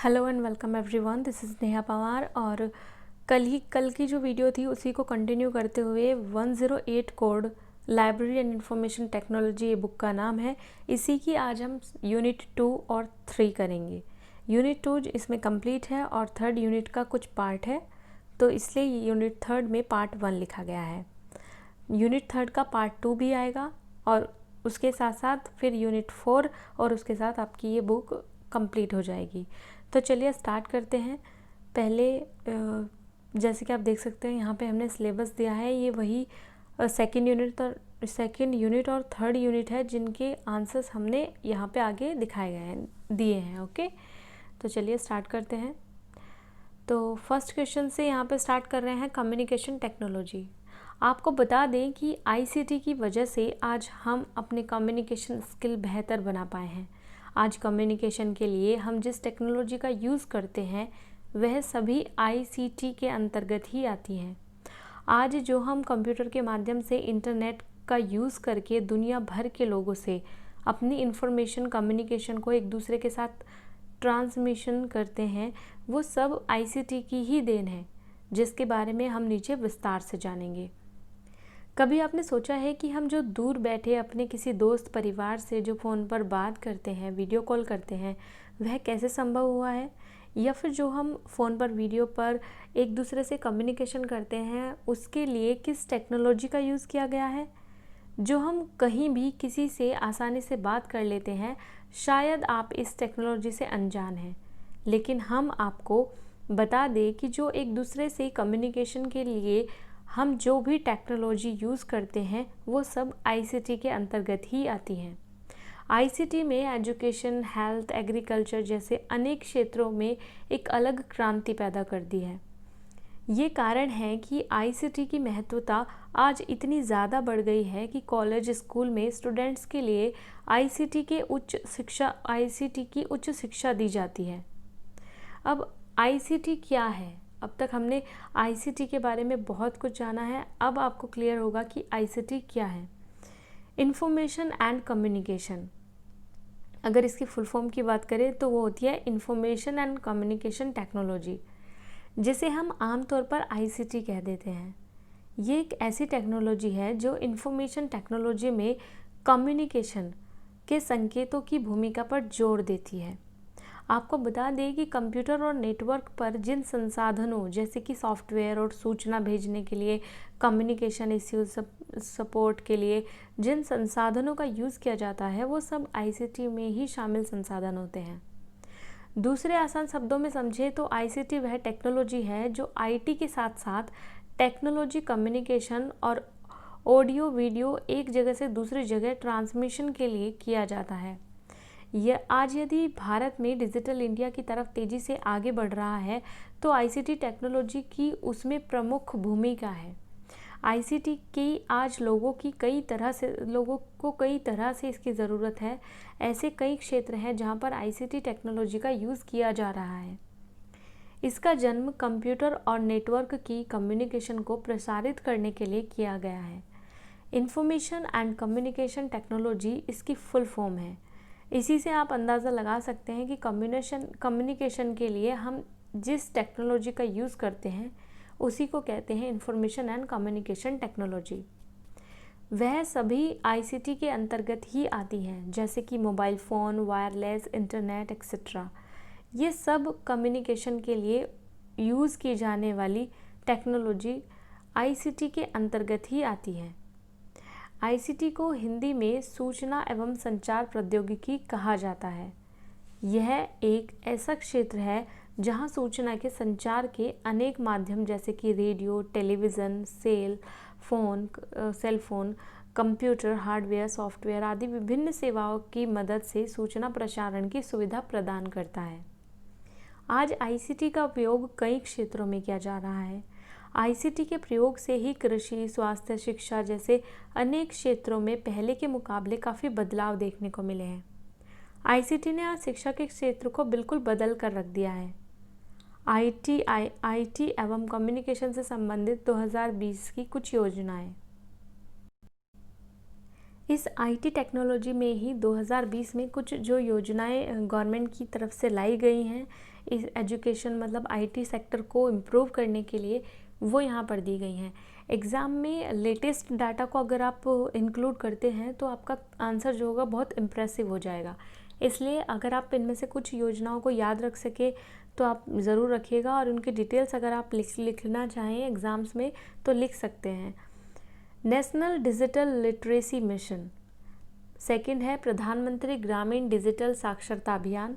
Hello and welcome everyone, this is Neha Pawar. और कल की जो वीडियो थी उसी को कंटिन्यू करते हुए 108 code library and information technology ये बुक का नाम है। इसी की आज हम यूनिट 2 और 3 करेंगे। यूनिट 2 इसमें कंप्लीट है और थर्ड यूनिट का कुछ पार्ट है, तो इसलिए यूनिट थर्ड में पार्ट 1 लिखा गया है। यूनिट थर्ड का पार्ट 2 भी आएगा और उसके साथ साथ फिर यूनिट 4 और उसके साथ आपकी ये बुक कंप्लीट हो जाएगी। तो चलिए स्टार्ट करते हैं। पहले जैसे कि आप देख सकते हैं यहाँ पे हमने सिलेबस दिया है, ये वही सेकंड यूनिट और थर्ड यूनिट है जिनके आंसर्स हमने यहाँ पे आगे दिखाए गए हैं, दिए हैं। ओके, तो चलिए स्टार्ट करते हैं। तो फर्स्ट क्वेश्चन से यहाँ पे स्टार्ट कर रहे हैं, कम्युनिकेशन टेक्नोलॉजी। आपको बता दें कि आईसीटी की वजह से आज हम अपने कम्युनिकेशन स्किल बेहतर बना पाए हैं। आज कम्युनिकेशन के लिए हम जिस टेक्नोलॉजी का यूज़ करते हैं वह सभी आईसीटी के अंतर्गत ही आती हैं। आज जो हम कंप्यूटर के माध्यम से इंटरनेट का यूज़ करके दुनिया भर के लोगों से अपनी इंफॉर्मेशन कम्युनिकेशन को एक दूसरे के साथ ट्रांसमिशन करते हैं, वो सब आईसीटी की ही देन है, जिसके बारे में हम नीचे विस्तार से जानेंगे। कभी आपने सोचा है कि हम जो दूर बैठे अपने किसी दोस्त परिवार से जो फ़ोन पर बात करते हैं, वीडियो कॉल करते हैं, वह कैसे संभव हुआ है? या फिर जो हम फ़ोन पर वीडियो पर एक दूसरे से कम्युनिकेशन करते हैं उसके लिए किस टेक्नोलॉजी का यूज़ किया गया है? जो हम कहीं भी किसी से आसानी से बात कर लेते हैं, शायद आप इस टेक्नोलॉजी से अनजान हैं, लेकिन हम आपको बता दें कि जो एक दूसरे से कम्युनिकेशन के लिए हम जो भी टेक्नोलॉजी यूज़ करते हैं वो सब आईसीटी के अंतर्गत ही आती हैं। आईसीटी में एजुकेशन, हेल्थ, एग्रीकल्चर जैसे अनेक क्षेत्रों में एक अलग क्रांति पैदा कर दी है। ये कारण है कि आईसीटी की महत्वता आज इतनी ज़्यादा बढ़ गई है कि कॉलेज, स्कूल में स्टूडेंट्स के लिए आईसीटी की उच्च शिक्षा दी जाती है। अब आईसीटी क्या है? अब तक हमने आईसीटी के बारे में बहुत कुछ जाना है, अब आपको क्लियर होगा कि आईसीटी क्या है। इंफॉर्मेशन एंड कम्युनिकेशन, अगर इसकी फुल फॉर्म की बात करें तो वो होती है इंफॉर्मेशन एंड कम्युनिकेशन टेक्नोलॉजी, जिसे हम आमतौर पर आईसीटी कह देते हैं। ये एक ऐसी टेक्नोलॉजी है जो इंफॉर्मेशन टेक्नोलॉजी में कम्युनिकेशन के संकेतों की भूमिका पर जोर देती है। आपको बता दें कि कंप्यूटर और नेटवर्क पर जिन संसाधनों जैसे कि सॉफ्टवेयर और सूचना भेजने के लिए, कम्युनिकेशन इश्यूज सपोर्ट के लिए जिन संसाधनों का यूज़ किया जाता है वो सब आईसीटी में ही शामिल संसाधन होते हैं। दूसरे आसान शब्दों में समझे तो आईसीटी वह टेक्नोलॉजी है जो आईटी के साथ साथ टेक्नोलॉजी, कम्युनिकेशन और ऑडियो वीडियो एक जगह से दूसरी जगह ट्रांसमिशन के लिए किया जाता है। यह आज यदि भारत में डिजिटल इंडिया की तरफ तेज़ी से आगे बढ़ रहा है तो आईसीटी टेक्नोलॉजी की उसमें प्रमुख भूमिका है। आईसीटी की आज लोगों को कई तरह से इसकी ज़रूरत है। ऐसे कई क्षेत्र हैं जहां पर आईसीटी टेक्नोलॉजी का यूज़ किया जा रहा है। इसका जन्म कंप्यूटर और नेटवर्क की कम्युनिकेशन को प्रसारित करने के लिए किया गया है। इंफॉर्मेशन एंड कम्युनिकेशन टेक्नोलॉजी इसकी फुल फॉर्म है। इसी से आप अंदाज़ा लगा सकते हैं कि कम्युनिकेशन के लिए हम जिस टेक्नोलॉजी का यूज़ करते हैं उसी को कहते हैं इंफॉर्मेशन एंड कम्युनिकेशन टेक्नोलॉजी। वह सभी आईसीटी के अंतर्गत ही आती हैं, जैसे कि mobile phone, wireless, internet etcetera. ये सब कम्युनिकेशन के लिए यूज़ की जाने वाली टेक्नोलॉजी आईसीटी के अंतर्गत ही आती हैं। आईसीटी को हिंदी में सूचना एवं संचार प्रौद्योगिकी कहा जाता है। यह एक ऐसा क्षेत्र है जहां सूचना के संचार के अनेक माध्यम जैसे कि radio, television, cell phone, computer, hardware, software आदि विभिन्न सेवाओं की मदद से सूचना प्रसारण की सुविधा प्रदान करता है। आज आईसीटी का उपयोग कई क्षेत्रों में किया जा रहा है। आईसीटी के प्रयोग से ही कृषि, स्वास्थ्य, शिक्षा जैसे अनेक क्षेत्रों में पहले के मुकाबले काफ़ी बदलाव देखने को मिले हैं। आईसीटी ने आज शिक्षा के क्षेत्र को बिल्कुल बदल कर रख दिया है। आईटी एवं कम्युनिकेशन से संबंधित 2020 की कुछ योजनाएं। इस आईटी टेक्नोलॉजी में ही 2020 में कुछ जो योजनाएं गवर्नमेंट की तरफ से लाई गई हैं, इस एजुकेशन मतलब आईटी सेक्टर को इम्प्रूव करने के लिए, वो यहाँ पर दी गई हैं। एग्ज़ाम में लेटेस्ट डाटा को अगर आप इंक्लूड करते हैं तो आपका आंसर जो होगा बहुत इम्प्रेसिव हो जाएगा। इसलिए अगर आप इनमें से कुछ योजनाओं को याद रख सके तो आप ज़रूर रखिएगा, और उनकी डिटेल्स अगर आप लिखना चाहें एग्ज़ाम्स में तो लिख सकते हैं। National digital literacy mission, second है प्रधानमंत्री ग्रामीण डिजिटल साक्षरता अभियान,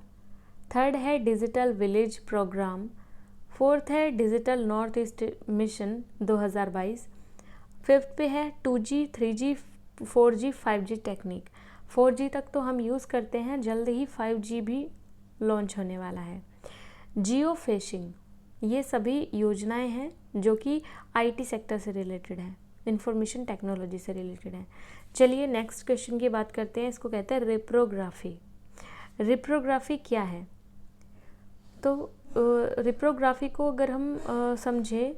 थर्ड है डिजिटल विलेज प्रोग्राम, फोर्थ है digital north east mission 2022, fifth पे है 2G 3G 4G 5G technique. 4G तक तो हम यूज़ करते हैं, जल्द ही 5G भी लॉन्च होने वाला है। जियो फिशिंग, ये सभी योजनाएं हैं जो कि आईटी सेक्टर से रिलेटेड है, इंफॉर्मेशन टेक्नोलॉजी से रिलेटेड है। चलिए नेक्स्ट क्वेश्चन की बात करते हैं। इसको कहते हैं रिप्रोग्राफी। रिप्रोग्राफी क्या है? तो रिप्रोग्राफी को अगर हम समझें,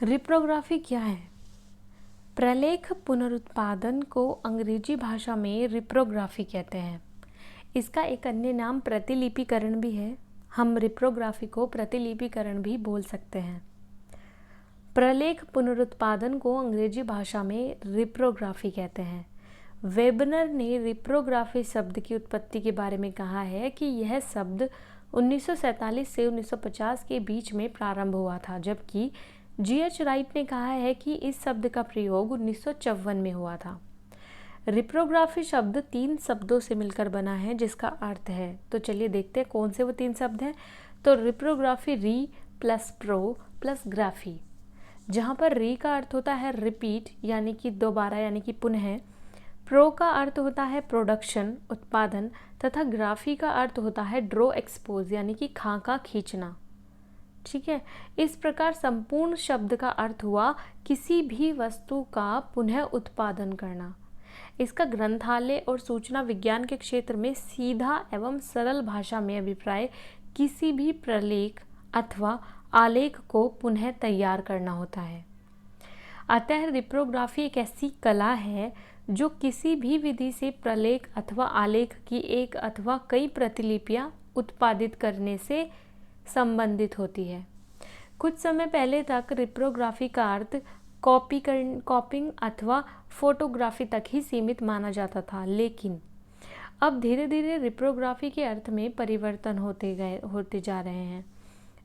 रिप्रोग्राफी क्या है? प्रलेख पुनरुत्पादन को अंग्रेजी भाषा में रिप्रोग्राफी कहते हैं। इसका एक अन्य नाम प्रतिलिपिकरण भी है। हम रिप्रोग्राफी को प्रतिलिपिकरण भी बोल सकते हैं। प्रलेख पुनरुत्पादन को अंग्रेजी भाषा में रिप्रोग्राफी कहते हैं। वेबनर ने रिप्रोग्राफी शब्द की उत्पत्ति के बारे में कहा है कि यह शब्द 1947 से 1950 के बीच में प्रारंभ हुआ था, जबकि G.H. राइट ने कहा है कि इस शब्द का प्रयोग 1954 में हुआ था। रिप्रोग्राफी शब्द 3 शब्दों से मिलकर बना है जिसका अर्थ है, तो चलिए देखते हैं कौन से वो 3 शब्द हैं। तो रिप्रोग्राफी री प्लस प्रो प्लस ग्राफी, जहाँ पर री का अर्थ होता है रिपीट यानी कि दोबारा यानी कि पुनः, प्रो का अर्थ होता है प्रोडक्शन उत्पादन, तथा ग्राफी का अर्थ होता है ड्रॉ एक्सपोज यानी कि खाका खींचना। ठीक है, इस प्रकार संपूर्ण शब्द का अर्थ हुआ किसी भी वस्तु का पुनः उत्पादन करना। इसका ग्रंथालय और सूचना विज्ञान के क्षेत्र में सीधा एवं सरल भाषा में अभिप्राय किसी भी प्रलेख अथवा आलेख को पुनः तैयार करना होता है। अतः रिप्रोग्राफी एक ऐसी कला है जो किसी भी विधि से प्रलेख अथवा आलेख की एक अथवा कई प्रतिलिपियां उत्पादित करने से संबंधित होती है। कुछ समय पहले तक रिप्रोग्राफी का अर्थ कॉपिंग अथवा फोटोग्राफी तक ही सीमित माना जाता था, लेकिन अब धीरे धीरे रिप्रोग्राफी के अर्थ में परिवर्तन होते जा रहे हैं।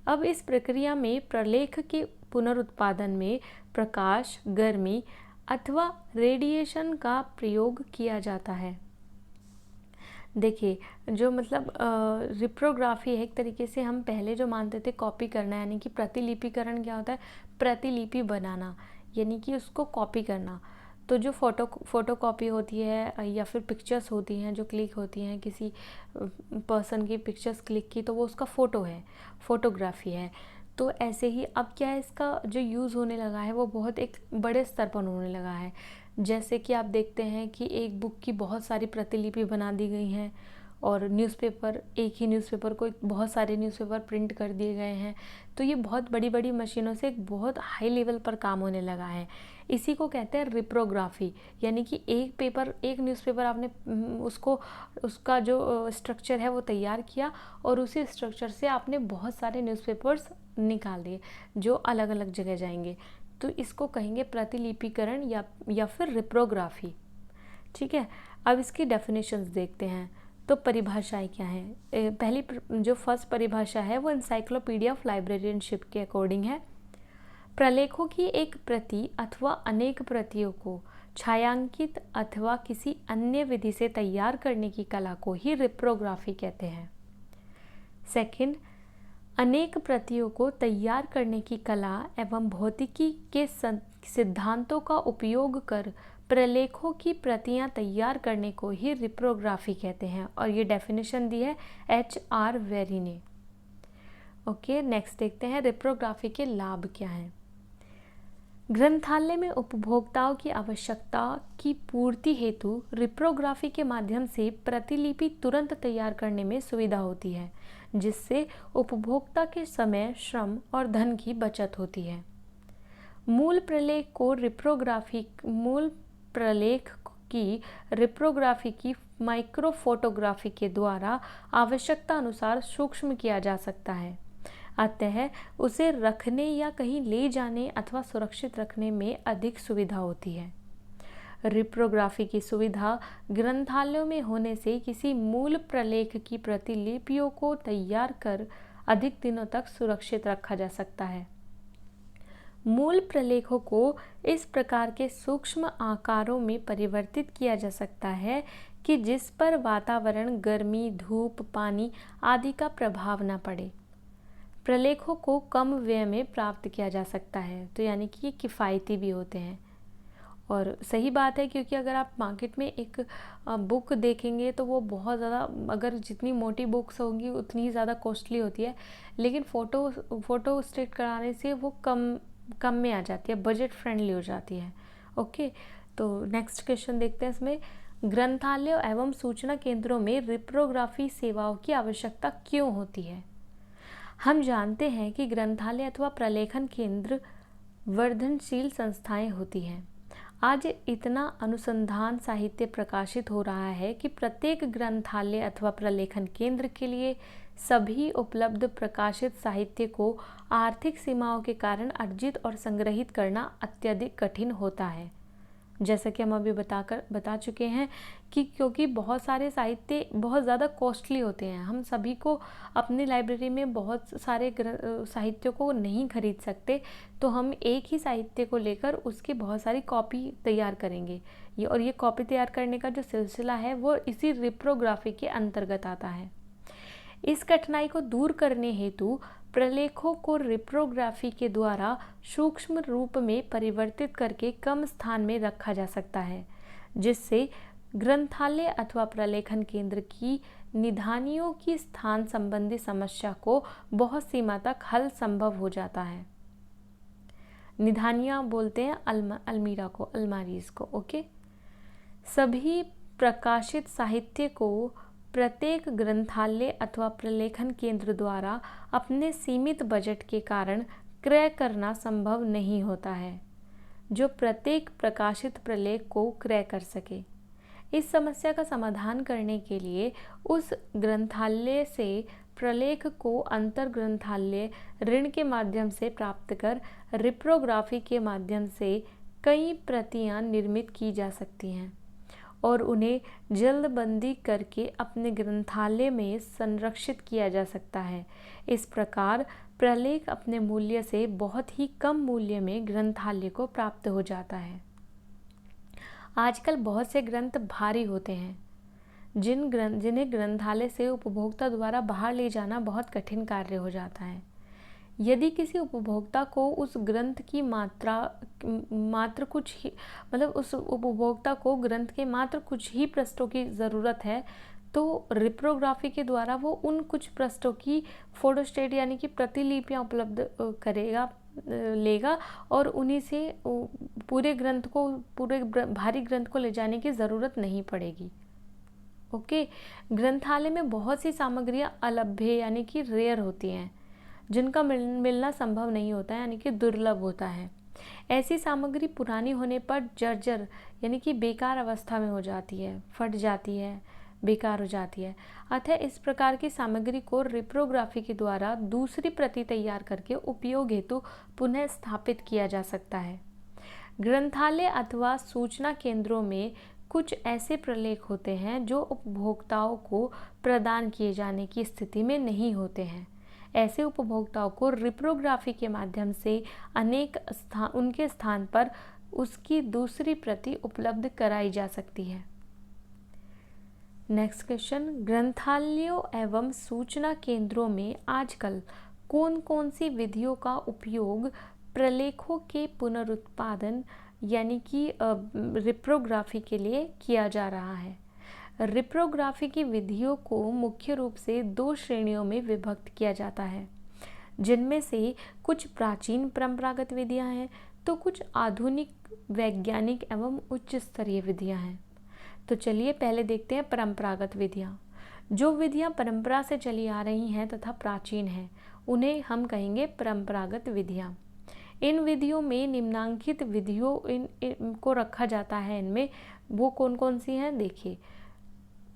अब इस प्रक्रिया में प्रलेख के पुनरुत्पादन में प्रकाश, गर्मी अथवा रेडिएशन का प्रयोग किया जाता है। देखिए, जो मतलब रिप्रोग्राफी है, एक तरीके से हम पहले जो मानते थे कॉपी करना, यानी कि प्रतिलिपिकरण क्या होता है? प्रतिलिपि बनाना, यानी कि उसको कॉपी करना। तो जो फ़ोटो कॉपी होती है या फिर पिक्चर्स होती हैं जो क्लिक होती हैं, किसी पर्सन की पिक्चर्स क्लिक की, तो वो उसका फ़ोटो है, फ़ोटोग्राफी है। तो ऐसे ही अब क्या है, इसका जो यूज़ होने लगा है वो बहुत एक बड़े स्तर पर होने लगा है। जैसे कि आप देखते हैं कि एक बुक की बहुत सारी प्रतिलिपि बना दी गई हैं, और न्यूज़पेपर, एक ही न्यूज़पेपर को बहुत सारे न्यूज़पेपर प्रिंट कर दिए गए हैं। तो ये बहुत बड़ी बड़ी मशीनों से एक बहुत हाई लेवल पर काम होने लगा है। इसी को कहते हैं रिप्रोग्राफी, यानी कि एक न्यूज़पेपर आपने उसका जो स्ट्रक्चर है वो तैयार किया, और उसी स्ट्रक्चर से आपने बहुत सारे न्यूज़पेपर्स निकाल दिए जो अलग अलग जगह जाएंगे। तो इसको कहेंगे प्रतिलिपिकरण या फिर रिप्रोग्राफी। ठीक है, अब इसकी डेफिनेशंस देखते हैं। तो परिभाषाएं क्या हैं? पहली जो फर्स्ट परिभाषा है वो एनसाइक्लोपीडिया ऑफ लाइब्रेरियनशिप के अकॉर्डिंग है। प्रलेखों की एक प्रति अथवा अनेक प्रतियों को छायांकित अथवा किसी अन्य विधि से तैयार करने की कला को ही रिप्रोग्राफी कहते हैं। सेकंड, अनेक प्रतियों को तैयार करने की कला एवं भौतिकी के सिद्धांतों का उपयोग कर प्रलेखों की प्रतियां तैयार करने को ही रिप्रोग्राफी कहते हैं, और ये डेफिनेशन दी है H.R. वेरी ने। ओके, नेक्स्ट देखते हैं रिप्रोग्राफी के लाभ क्या हैं। ग्रंथालय में उपभोक्ताओं की आवश्यकता की पूर्ति हेतु रिप्रोग्राफी के माध्यम से प्रतिलिपि तुरंत तैयार करने में सुविधा होती है, जिससे उपभोक्ता के समय, श्रम और धन की बचत होती है। मूल प्रलेख की रिप्रोग्राफी की माइक्रो फोटोग्राफी के द्वारा आवश्यकता अनुसार सूक्ष्म किया जा सकता है। अतः उसे रखने या कहीं ले जाने अथवा सुरक्षित रखने में अधिक सुविधा होती है। रिप्रोग्राफी की सुविधा ग्रंथालयों में होने से किसी मूल प्रलेख की प्रतिलिपियों को तैयार कर अधिक दिनों तक सुरक्षित रखा जा सकता है। मूल प्रलेखों को इस प्रकार के सूक्ष्म आकारों में परिवर्तित किया जा सकता है कि जिस पर वातावरण, गर्मी, धूप, पानी आदि का प्रभाव न पड़े। प्रलेखों को कम व्यय में प्राप्त किया जा सकता है, तो यानी कि ये किफ़ायती भी होते हैं। और सही बात है, क्योंकि अगर आप मार्केट में एक बुक देखेंगे तो वो बहुत ज़्यादा, अगर जितनी मोटी बुक्स होंगी उतनी ही ज़्यादा कॉस्टली होती है, लेकिन फ़ोटो स्टेट कराने से वो कम में आ जाती है, बजट फ्रेंडली हो जाती है। ओके, तो नेक्स्ट क्वेश्चन देखते हैं। इसमें ग्रंथालयों एवं सूचना केंद्रों में रिप्रोग्राफी सेवाओं की आवश्यकता क्यों होती है? हम जानते हैं कि ग्रंथालय अथवा प्रलेखन केंद्र वर्धनशील संस्थाएं होती हैं। आज इतना अनुसंधान साहित्य प्रकाशित हो रहा है कि प्रत्येक ग्रंथालय अथवा प्रलेखन केंद्र के लिए सभी उपलब्ध प्रकाशित साहित्य को आर्थिक सीमाओं के कारण अर्जित और संग्रहित करना अत्यधिक कठिन होता है। जैसा कि हम अभी बता चुके हैं कि क्योंकि बहुत सारे साहित्य बहुत ज़्यादा कॉस्टली होते हैं, हम सभी को अपनी लाइब्रेरी में बहुत सारे साहित्यों को नहीं खरीद सकते, तो हम एक ही साहित्य को लेकर उसकी बहुत सारी कॉपी तैयार करेंगे। ये कॉपी तैयार करने का जो सिलसिला है वो इसी रिप्रोग्राफी के अंतर्गत आता है। इस कठिनाई को दूर करने हेतु प्रलेखों को रिप्रोग्राफी के द्वारा सूक्ष्म रूप में परिवर्तित करके कम स्थान में रखा जा सकता है, जिससे ग्रंथालय अथवा प्रलेखन केंद्र की निधानियों की स्थान संबंधी समस्या को बहुत सीमा तक हल संभव हो जाता है। निधानियाँ बोलते हैं अलमीरा को, अलमारीज को। ओके, सभी प्रकाशित साहित्य को प्रत्येक ग्रंथालय अथवा प्रलेखन केंद्र द्वारा अपने सीमित बजट के कारण क्रय करना संभव नहीं होता है, जो प्रत्येक प्रकाशित प्रलेख को क्रय कर सके। इस समस्या का समाधान करने के लिए उस ग्रंथालय से प्रलेख को अंतर ग्रंथालय ऋण के माध्यम से प्राप्त कर रिप्रोग्राफी के माध्यम से कई प्रतियां निर्मित की जा सकती हैं और उन्हें जल्दबंदी करके अपने ग्रंथालय में संरक्षित किया जा सकता है। इस प्रकार प्रलेख अपने मूल्य से बहुत ही कम मूल्य में ग्रंथालय को प्राप्त हो जाता है। आजकल बहुत से ग्रंथ भारी होते हैं, जिन्हें ग्रंथालय से उपभोक्ता द्वारा बाहर ले जाना बहुत कठिन कार्य हो जाता है। यदि किसी उपभोक्ता को उस ग्रंथ की उस उपभोक्ता को ग्रंथ के मात्र कुछ ही पृष्ठों की ज़रूरत है, तो रिप्रोग्राफी के द्वारा वो उन कुछ पृष्ठों की फोटोस्टेट यानी कि प्रतिलिपियाँ उपलब्ध लेगा और उन्हीं से पूरे भारी ग्रंथ को ले जाने की ज़रूरत नहीं पड़ेगी। ओके, ग्रंथालय में बहुत सी सामग्रियाँ अलभ्य यानी कि रेयर होती हैं, जिनका मिलना संभव नहीं होता है, यानी कि दुर्लभ होता है। ऐसी सामग्री पुरानी होने पर जर्जर यानी कि बेकार अवस्था में हो जाती है, फट जाती है, बेकार हो जाती है। अतः इस प्रकार की सामग्री को रिप्रोग्राफी के द्वारा दूसरी प्रति तैयार करके उपयोग हेतु पुनः स्थापित किया जा सकता है। ग्रंथालय अथवा सूचना केंद्रों में कुछ ऐसे प्रलेख होते हैं जो उपभोक्ताओं को प्रदान किए जाने की स्थिति में नहीं होते हैं। ऐसे उपभोक्ताओं को रिप्रोग्राफी के माध्यम से उनके स्थान पर उसकी दूसरी प्रति उपलब्ध कराई जा सकती है। नेक्स्ट क्वेश्चन, ग्रंथालयों एवं सूचना केंद्रों में आजकल कौन कौन सी विधियों का उपयोग प्रलेखों के पुनरुत्पादन यानी कि रिप्रोग्राफी के लिए किया जा रहा है? रिप्रोग्राफी की विधियों को मुख्य रूप से 2 श्रेणियों में विभक्त किया जाता है, जिनमें से कुछ प्राचीन परंपरागत विधियां हैं तो कुछ आधुनिक वैज्ञानिक एवं उच्च स्तरीय विधियां हैं। तो चलिए पहले देखते हैं परंपरागत विधियां। जो विधियां परंपरा से चली आ रही हैं तथा प्राचीन हैं, उन्हें हम कहेंगे परंपरागत विधियां। इन विधियों में निम्नांकित विधियों को रखा जाता है। इनमें वो कौन कौन सी हैं देखिए।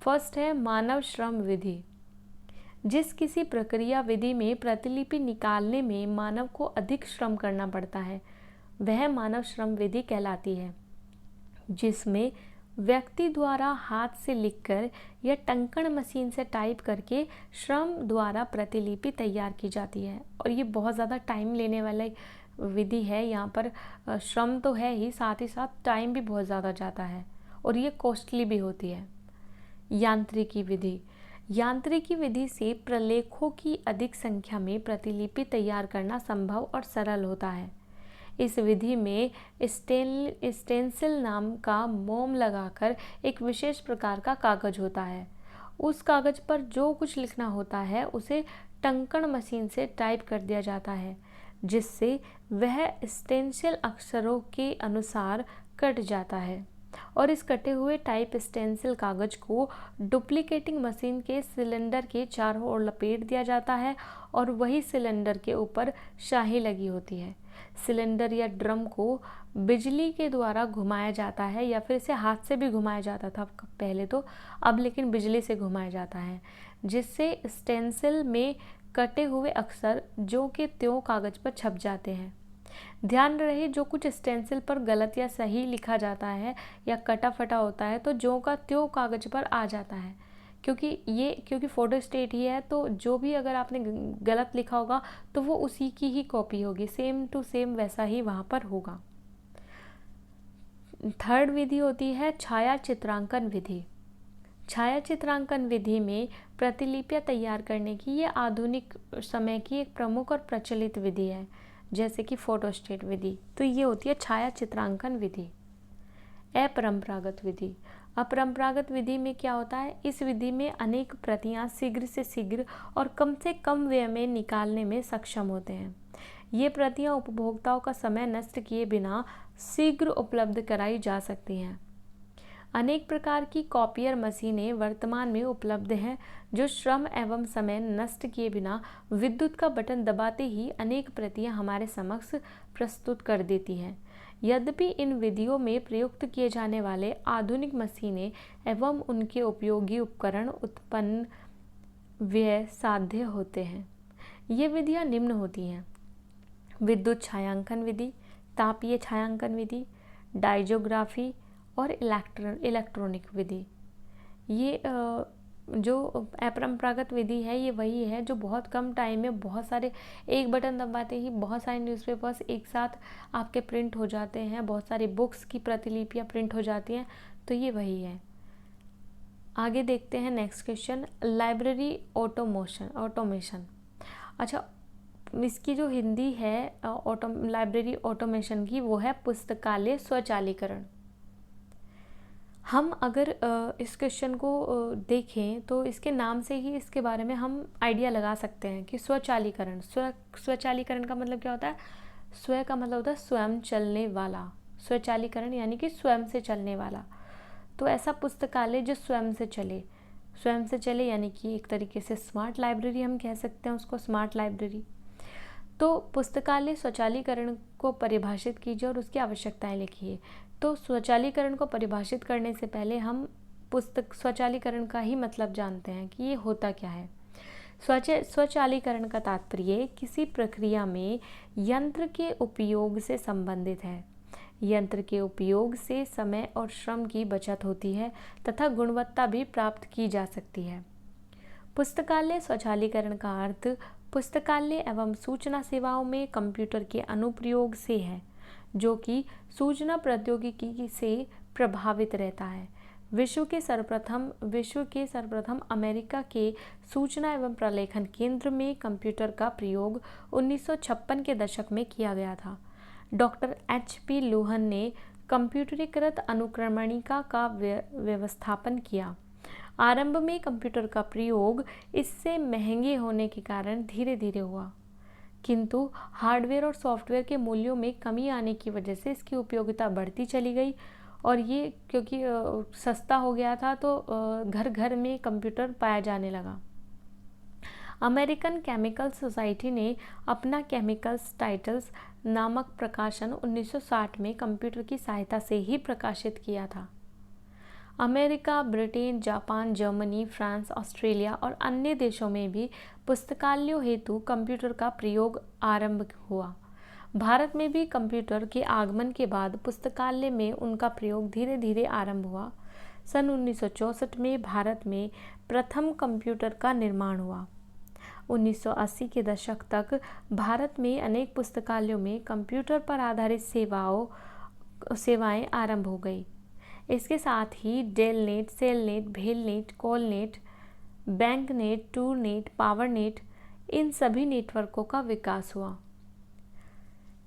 फर्स्ट है मानव श्रम विधि। जिस किसी प्रक्रिया विधि में प्रतिलिपि निकालने में मानव को अधिक श्रम करना पड़ता है वह मानव श्रम विधि कहलाती है, जिसमें व्यक्ति द्वारा हाथ से लिखकर या टंकण मशीन से टाइप करके श्रम द्वारा प्रतिलिपि तैयार की जाती है। और ये बहुत ज़्यादा टाइम लेने वाला विधि है। यहाँ पर श्रम तो है ही, साथ ही साथ टाइम भी बहुत ज़्यादा जाता है और ये कॉस्टली भी होती है। यांत्रिकी विधि। यांत्रिकी विधि से प्रलेखों की अधिक संख्या में प्रतिलिपि तैयार करना संभव और सरल होता है। इस विधि में स्टेंसिल नाम का मोम लगाकर एक विशेष प्रकार का कागज होता है। उस कागज पर जो कुछ लिखना होता है उसे टंकण मशीन से टाइप कर दिया जाता है, जिससे वह स्टेंसिल अक्षरों के अनुसार कट जाता है और इस कटे हुए टाइप स्टेंसिल कागज को डुप्लीकेटिंग मशीन के सिलेंडर के चारों ओर लपेट दिया जाता है और वही सिलेंडर के ऊपर शाही लगी होती है। सिलेंडर या ड्रम को बिजली के द्वारा घुमाया जाता है या फिर इसे हाथ से भी घुमाया जाता था पहले तो, अब लेकिन बिजली से घुमाया जाता है, जिससे स्टेंसिल में कटे हुए अक्षर जो के त्यों कागज पर छप जाते हैं। ध्यान रहे जो कुछ स्टेंसिल पर गलत या सही लिखा जाता है या कटा फटा होता है तो जो का त्यों कागज पर आ जाता है, क्योंकि फोटोस्टेट ही है तो जो भी अगर आपने गलत लिखा होगा तो वो उसी की ही कॉपी होगी, सेम टू सेम वैसा ही वहाँ पर होगा। थर्ड विधि होती है छाया चित्रांकन विधि। छाया चित्रांकन विधि में प्रतिलिपियाँ तैयार करने की ये आधुनिक समय की एक प्रमुख और प्रचलित विधि है, जैसे कि फोटोस्टेट विधि। तो ये होती है छाया चित्रांकन विधि। अपरंपरागत विधि। अपरंपरागत विधि में क्या होता है, इस विधि में अनेक प्रतियां शीघ्र से शीघ्र और कम से कम व्यय में निकालने में सक्षम होते हैं। ये प्रतियां उपभोक्ताओं का समय नष्ट किए बिना शीघ्र उपलब्ध कराई जा सकती हैं। अनेक प्रकार की कॉपियर मशीनें वर्तमान में उपलब्ध हैं जो श्रम एवं समय नष्ट किए बिना विद्युत का बटन दबाते ही अनेक प्रतियां हमारे समक्ष प्रस्तुत कर देती हैं। यद्यपि इन विधियों में प्रयुक्त किए जाने वाले आधुनिक मशीनें एवं उनके उपयोगी उपकरण उत्पन्न व्यय साध्य होते हैं। ये विधियां निम्न होती हैं: विद्युत छायांकन विधि, तापीय छायांकन विधि, डायजोग्राफी और इलेक्ट्रॉनिक विधि। ये जो अपरंपरागत विधि है ये वही है जो बहुत कम टाइम में बहुत सारे, एक बटन दबाते ही बहुत सारे न्यूज़पेपर्स एक साथ आपके प्रिंट हो जाते हैं, बहुत सारी बुक्स की प्रतिलिपियाँ प्रिंट हो जाती हैं, तो ये वही है। आगे देखते हैं नेक्स्ट क्वेश्चन, लाइब्रेरी ऑटोमेशन। अच्छा, इसकी जो हिंदी है लाइब्रेरी ऑटोमेशन की, वो है पुस्तकालय स्वचालीकरण। हम अगर इस क्वेश्चन को देखें तो इसके नाम से ही इसके बारे में हम आइडिया लगा सकते हैं कि स्वचालीकरण। स्वचालीकरण का मतलब क्या होता है? स्व का मतलब होता है स्वयं चलने वाला, स्वचालीकरण यानी कि स्वयं से चलने वाला। तो ऐसा पुस्तकालय जो स्वयं से चले यानी कि एक तरीके से स्मार्ट लाइब्रेरी हम कह सकते हैं उसको, स्मार्ट लाइब्रेरी। तो पुस्तकालय स्वचालीकरण को परिभाषित कीजिए और उसकी आवश्यकताएं लिखिए। तो स्वचालीकरण को परिभाषित करने से पहले हम स्वचालीकरण का ही मतलब जानते हैं कि ये होता क्या है। स्वचालीकरण का तात्पर्य किसी प्रक्रिया में यंत्र के उपयोग से संबंधित है। यंत्र के उपयोग से समय और श्रम की बचत होती है तथा गुणवत्ता भी प्राप्त की जा सकती है। पुस्तकालय स्वचालीकरण का अर्थ पुस्तकालय एवं सूचना सेवाओं में कंप्यूटर के अनुप्रयोग से है, जो कि सूचना प्रौद्योगिकी से प्रभावित रहता है। विश्व के सर्वप्रथम अमेरिका के सूचना एवं प्रलेखन केंद्र में कंप्यूटर का प्रयोग 1956 के दशक में किया गया था। डॉक्टर HP लोहन ने कंप्यूटरीकृत अनुक्रमणिका का व्यवस्थापन किया। आरंभ में कंप्यूटर का प्रयोग इससे महंगे होने के कारण धीरे धीरे हुआ, किंतु हार्डवेयर और सॉफ्टवेयर के मूल्यों में कमी आने की वजह से इसकी उपयोगिता बढ़ती चली गई और ये क्योंकि सस्ता हो गया था तो घर घर में कंप्यूटर पाया जाने लगा। अमेरिकन केमिकल सोसाइटी ने अपना केमिकल्स टाइटल्स नामक प्रकाशन 1960 में कंप्यूटर की सहायता से ही प्रकाशित किया था। America, Britain, Japan, Germany, France, Australia और अन्य देशों में भी पुस्तकालयों हेतु कंप्यूटर का प्रयोग आरंभ हुआ। भारत में भी कंप्यूटर के आगमन के बाद पुस्तकालय में उनका प्रयोग धीरे धीरे आरंभ हुआ। सन 1964 में भारत में प्रथम कंप्यूटर का निर्माण हुआ। 1980 के दशक तक भारत में अनेक पुस्तकालयों में कंप्यूटर पर आधारित सेवाएं आरंभ हो गई। इसके साथ ही डेलनेट, सेलनेट, भेलनेट, कॉलनेट, बैंकनेट, टूरनेट, पावरनेट, इन सभी नेटवर्कों का विकास हुआ।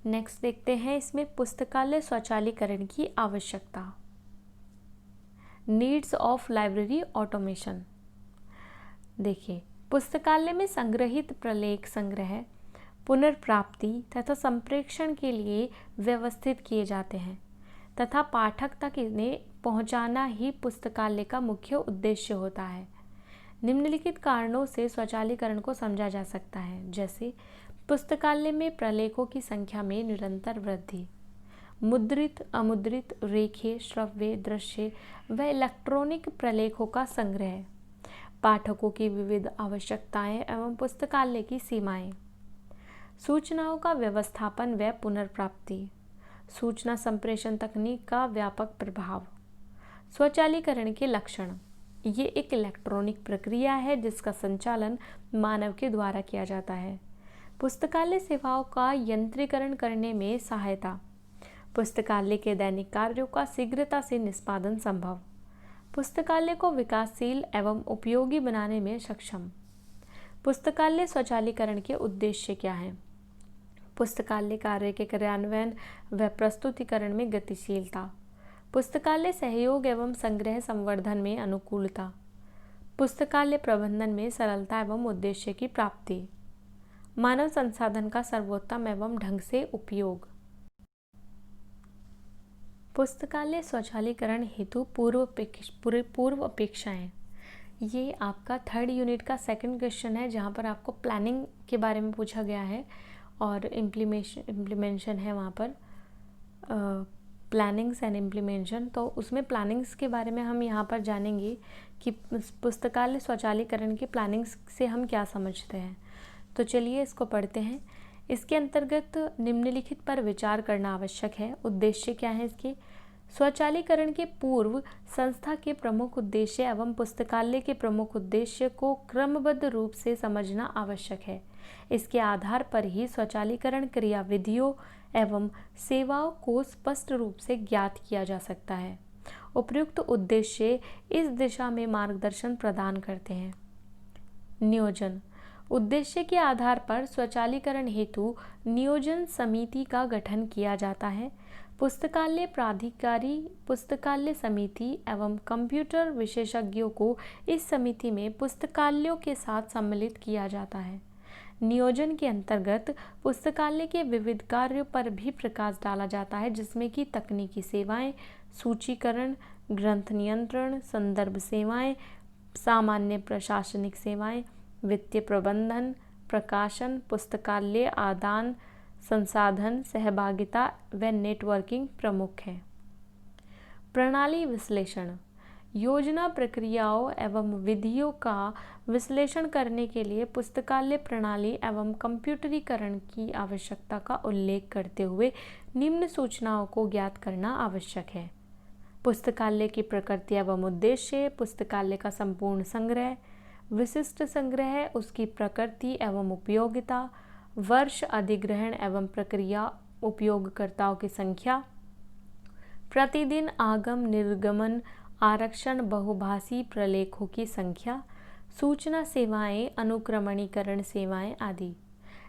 नेक्स्ट देखते हैं इसमें पुस्तकालय स्वचालीकरण की आवश्यकता। Needs of library automation. देखिए, पुस्तकालय में संग्रहित प्रलेख संग्रह, पुनर्प्राप्ति तथा संप्रेषण के लिए व्यवस्थित किए जाते हैं तथा पाठक तक इन्हें पहुंचाना ही पुस्तकालय का मुख्य उद्देश्य होता है। निम्नलिखित कारणों से स्वचालीकरण को समझा जा सकता है, जैसे पुस्तकालय में प्रलेखों की संख्या में निरंतर वृद्धि, मुद्रित, अमुद्रित, रेखीय, श्रव्य, दृश्य व इलेक्ट्रॉनिक प्रलेखों का संग्रह, पाठकों की विविध आवश्यकताएं एवं पुस्तकालय की सीमाएं, सूचनाओं का व्यवस्थापन व पुनर्प्राप्ति, सूचना संप्रेषण तकनीक का व्यापक प्रभाव। स्वचालीकरण के लक्षण। ये एक इलेक्ट्रॉनिक प्रक्रिया है जिसका संचालन मानव के द्वारा किया जाता है। पुस्तकालय सेवाओं का यंत्रीकरण करने में सहायता। पुस्तकालय के दैनिक कार्यों का शीघ्रता से निष्पादन संभव। पुस्तकालय को विकासशील एवं उपयोगी बनाने में सक्षम। पुस्तकालय स्वचालीकरण के उद्देश्य क्या हैं? पुस्तकालय कार्य के कार्यान्वयन व प्रस्तुतिकरण में गतिशीलता। पुस्तकालय सहयोग एवं संग्रह संवर्धन में अनुकूलता। पुस्तकालय प्रबंधन में सरलता एवं उद्देश्य की प्राप्ति। मानव संसाधन का सर्वोत्तम एवं ढंग से उपयोग। पुस्तकालय स्वचालीकरण हेतु पूर्व अपेक्षाएं। ये आपका 3rd यूनिट का 2nd क्वेश्चन है, जहाँ पर आपको प्लानिंग के बारे में पूछा गया है और इम्प्लीमेंशन है वहाँ पर, प्लानिंग्स एंड इम्प्लीमेंशन। तो उसमें प्लानिंग्स के बारे में हम यहाँ पर जानेंगे कि पुस्तकालय स्वचालीकरण की प्लानिंग्स से हम क्या समझते हैं। तो चलिए इसको पढ़ते हैं। इसके अंतर्गत निम्नलिखित पर विचार करना आवश्यक है। उद्देश्य क्या है इसके? स्वचालीकरण के पूर्व संस्था के प्रमुख उद्देश्य एवं पुस्तकालय के प्रमुख उद्देश्य को क्रमबद्ध रूप से समझना आवश्यक है। इसके आधार पर ही स्वचालीकरण क्रियाविधियों एवं सेवाओं को स्पष्ट रूप से ज्ञात किया जा सकता है। उपर्युक्त उद्देश्य इस दिशा में मार्गदर्शन प्रदान करते हैं। नियोजन। उद्देश्य के आधार पर स्वचालीकरण हेतु नियोजन समिति का गठन किया जाता है। पुस्तकालय प्राधिकारी, पुस्तकालय समिति एवं कंप्यूटर विशेषज्ञों को इस समिति में पुस्तकालयों के साथ सम्मिलित किया जाता है। नियोजन के अंतर्गत पुस्तकालय के विविध कार्यों पर भी प्रकाश डाला जाता है, जिसमें कि तकनीकी सेवाएं, सूचीकरण, ग्रंथ नियंत्रण, संदर्भ सेवाएं, सामान्य प्रशासनिक सेवाएं, वित्तीय प्रबंधन, प्रकाशन, पुस्तकालय आदान संसाधन, सहभागिता व नेटवर्किंग प्रमुख है। प्रणाली विश्लेषण। योजना, प्रक्रियाओं एवं विधियों का विश्लेषण करने के लिए पुस्तकालय प्रणाली एवं कंप्यूटरीकरण की आवश्यकता का उल्लेख करते हुए निम्न सूचनाओं को ज्ञात करना आवश्यक है। पुस्तकालय की प्रकृति एवं उद्देश्य, पुस्तकालय का संपूर्ण संग्रह, विशिष्ट संग्रह, उसकी प्रकृति एवं उपयोगिता, वर्ष, अधिग्रहण एवं प्रक्रिया, उपयोगकर्ताओं की संख्या, प्रतिदिन आगम निर्गमन, आरक्षण, बहुभाषी प्रलेखों की संख्या, सूचना सेवाएं, अनुक्रमणीकरण सेवाएं आदि।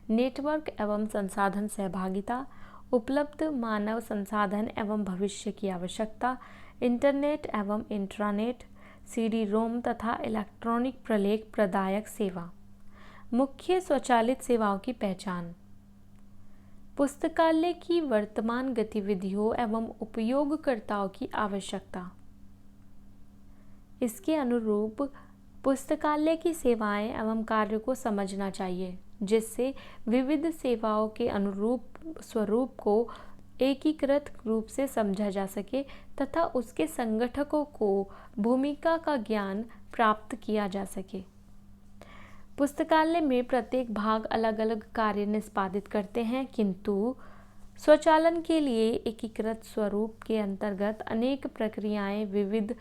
नेटवर्क एवं संसाधन सहभागिता, उपलब्ध मानव संसाधन एवं भविष्य की आवश्यकता, इंटरनेट एवं इंट्रानेट, CD रोम तथा इलेक्ट्रॉनिक प्रलेख प्रदायक सेवा। मुख्य स्वचालित सेवाओं की पहचान। पुस्तकालय की वर्तमान गतिविधियों एवं उपयोगकर्ताओं की आवश्यकता। इसके अनुरूप पुस्तकालय की सेवाएं एवं कार्यों को समझना चाहिए, जिससे विविध सेवाओं के अनुरूप स्वरूप को एकीकृत रूप से समझा जा सके तथा उसके संगठकों को भूमिका का ज्ञान प्राप्त किया जा सके। पुस्तकालय में प्रत्येक भाग अलग अलग कार्य निष्पादित करते हैं, किंतु स्वचालन के लिए एकीकृत स्वरूप के अंतर्गत अनेक प्रक्रियाएं विविध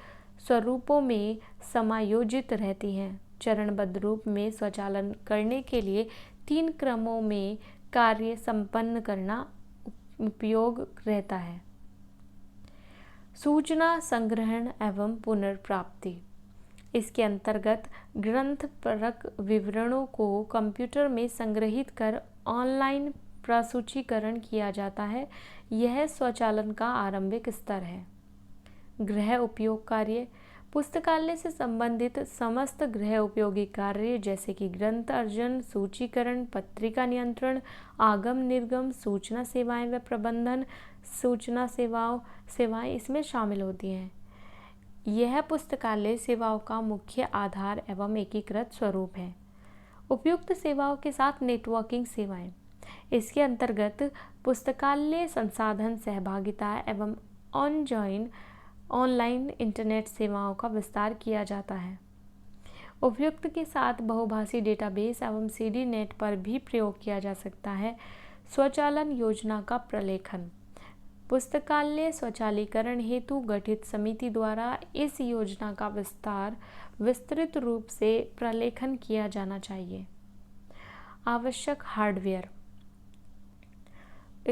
स्वरूपों में समायोजित रहती हैं। चरणबद्ध रूप में स्वचालन करने के लिए 3 क्रमों में कार्य संपन्न करना उपयोग रहता है। सूचना संग्रहण एवं पुनर्प्राप्ति। इसके अंतर्गत ग्रंथपरक विवरणों को कंप्यूटर में संग्रहित कर ऑनलाइन प्रसूचीकरण किया जाता है। यह स्वचालन का आरंभिक स्तर है। गृह उपयोग कार्य। पुस्तकालय से संबंधित समस्त गृह उपयोगी कार्य जैसे कि ग्रंथ अर्जन, सूचीकरण, पत्रिका नियंत्रण, आगम निर्गम, सूचना सेवाएं व प्रबंधन, सूचना सेवाएं इसमें शामिल होती हैं। यह पुस्तकालय सेवाओं का मुख्य आधार एवं एकीकृत स्वरूप है। उपयुक्त सेवाओं के साथ नेटवर्किंग सेवाएं। इसके अंतर्गत पुस्तकालय संसाधन सहभागिता एवं ऑनलाइन इंटरनेट सेवाओं का विस्तार किया जाता है। उपयुक्त के साथ बहुभाषी डेटाबेस एवं सीडी नेट पर भी प्रयोग किया जा सकता है। स्वचालन योजना का प्रलेखन। पुस्तकालय स्वचालीकरण हेतु गठित समिति द्वारा इस योजना का विस्तृत रूप से प्रलेखन किया जाना चाहिए। आवश्यक हार्डवेयर।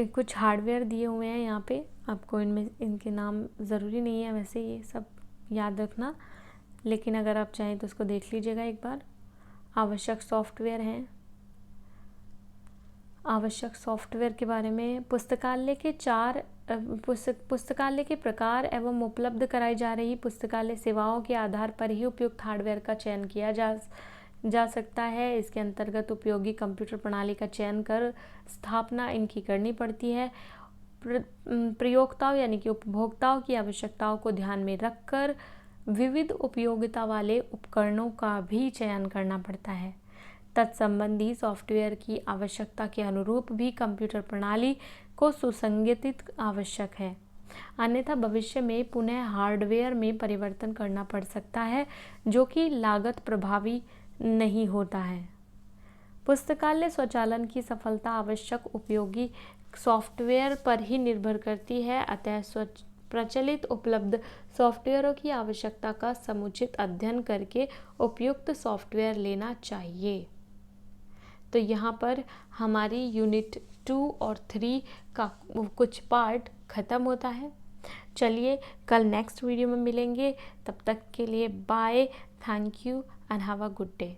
कुछ हार्डवेयर दिए हुए हैं यहाँ पे, आपको इनके नाम ज़रूरी नहीं है, वैसे ये सब याद रखना, लेकिन अगर आप चाहें तो उसको देख लीजिएगा एक बार। आवश्यक सॉफ्टवेयर हैं। आवश्यक सॉफ्टवेयर के बारे में पुस्तकालय के प्रकार एवं उपलब्ध कराई जा रही पुस्तकालय सेवाओं के आधार पर ही उपयुक्त हार्डवेयर का चयन किया जा सकता है। इसके अंतर्गत उपयोगी कंप्यूटर प्रणाली का चयन कर स्थापना इनकी करनी पड़ती है। प्रयोक्ताओं यानी कि उपभोक्ताओं की आवश्यकताओं को ध्यान में रखकर विविध उपयोगिता वाले उपकरणों का भी चयन करना पड़ता है। तत्संबंधी सॉफ्टवेयर की आवश्यकता के अनुरूप भी कंप्यूटर प्रणाली को सुसंगठित आवश्यक है, अन्यथा भविष्य में पुनः हार्डवेयर में परिवर्तन करना पड़ सकता है, जो कि लागत प्रभावी नहीं होता है। पुस्तकालय स्वचालन की सफलता आवश्यक उपयोगी सॉफ्टवेयर पर ही निर्भर करती है, अतः प्रचलित उपलब्ध सॉफ्टवेयरों की आवश्यकता का समुचित अध्ययन करके उपयुक्त सॉफ्टवेयर लेना चाहिए। तो यहाँ पर हमारी यूनिट 2 और 3 का कुछ पार्ट ख़त्म होता है। चलिए कल नेक्स्ट वीडियो में मिलेंगे, तब तक के लिए bye, thank you and have a good day.